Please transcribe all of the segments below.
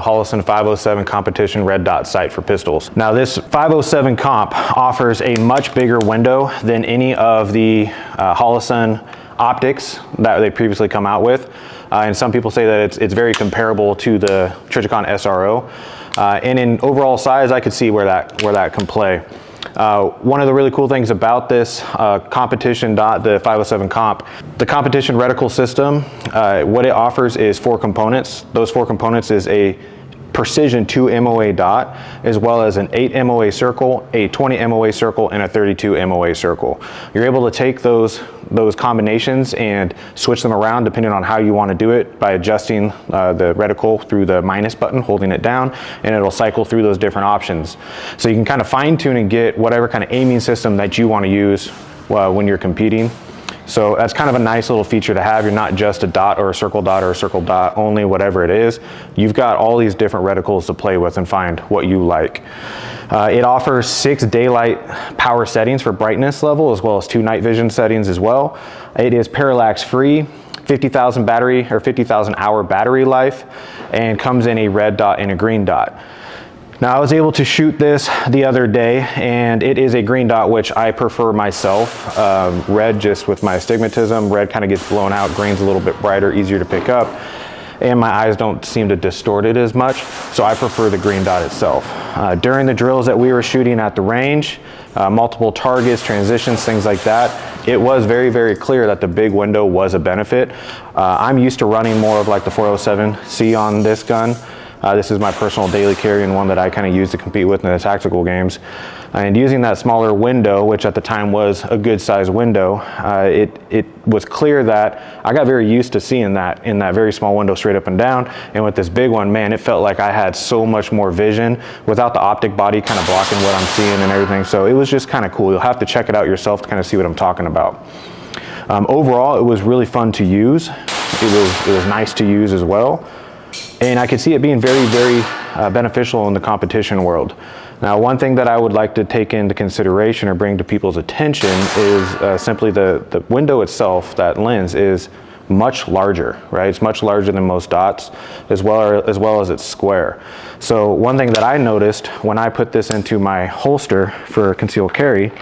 Holosun 507 competition red dot sight for pistols. Now this 507 comp offers a much bigger window than any of the Holosun optics that they previously come out with. And some people say that it's very comparable to the Trichicon SRO. And in overall size, I could see where that can play. One of the really cool things about this competition dot, the 507 comp, the competition reticle system, what it offers is 4 components. Those 4 components is a precision 2 MOA dot, as well as an 8 MOA circle, a 20 MOA circle, and a 32 MOA circle. You're able to take those combinations and switch them around depending on how you want to do it by adjusting the reticle through the minus button, holding it down, and it'll cycle through those different options. So you can kind of fine tune and get whatever kind of aiming system that you want to use when you're competing. So that's kind of a nice little feature to have. You're not just a dot or a circle dot only, whatever it is. You've got all these different reticles to play with and find what you like. It offers 6 daylight power settings for brightness level, as well as 2 night vision settings as well. It is parallax free, 50,000 hour battery life, and comes in a red dot and a green dot. Now I was able to shoot this the other day, and it is a green dot, which I prefer myself. Red, just with my astigmatism, red kind of gets blown out, green's a little bit brighter, easier to pick up, and my eyes don't seem to distort it as much, so I prefer the green dot itself. During the drills that we were shooting at the range, multiple targets, transitions, things like that, it was very, very clear that the big window was a benefit. I'm used to running more of like the 407C on this gun. This is my personal daily carry and one that I kind of use to compete with in the tactical games. And using that smaller window, which at the time was a good size window, it was clear that I got very used to seeing that in that very small window straight up and down. And with this big one, man, it felt like I had so much more vision without the optic body kind of blocking what I'm seeing and everything. So it was just kind of cool. You'll have to check it out yourself to kind of see what I'm talking about. Overall, it was really fun to use. It was nice to use as well. And I could see it being very, very beneficial in the competition world. Now, one thing that I would like to take into consideration or bring to people's attention is simply the window itself, that lens, is much larger, right? It's much larger than most dots, as well as it's square. So one thing that I noticed when I put this into my holster for concealed carry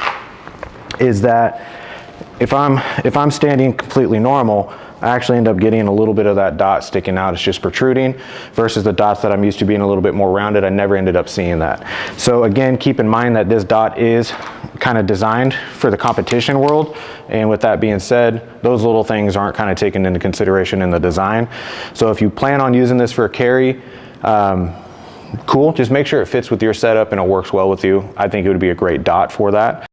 is that if I'm standing completely normal, I actually end up getting a little bit of that dot sticking out. It's just protruding, versus the dots that I'm used to being a little bit more rounded. I never ended up seeing that. So again, keep in mind that this dot is kind of designed for the competition world. And with that being said, those little things aren't kind of taken into consideration in the design. So if you plan on using this for a carry, cool, just make sure it fits with your setup and it works well with you. I think it would be a great dot for that.